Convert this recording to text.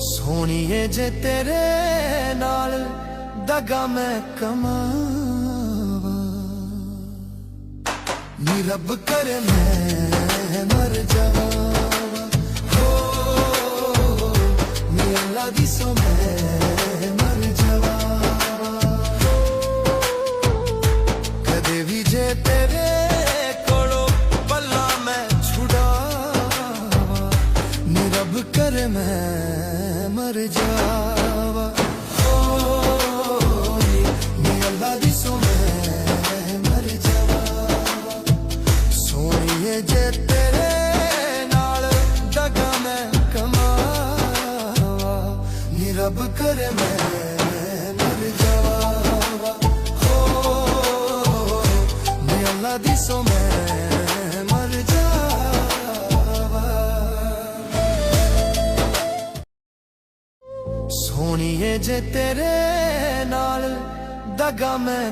सोनिए जे तेरे नाल दगा मैं कमावा नी रब करे मैं मर जावा हो नी अल्लाह दी सो मैं मर जावा कदे भी जे तेरे कोलों पल्ला मैं छुड़ावा नी रब करे मैं मर जावा हो नी अल्लाह दी सो मैं मर जावा सोनिए जे तेरे नाल दगा मैं कमावा नी रब करे मैं मर जावा हो नी अल्लाह दी सो मैं मर जावा सोनिए जे तेरे नाल दगा मैं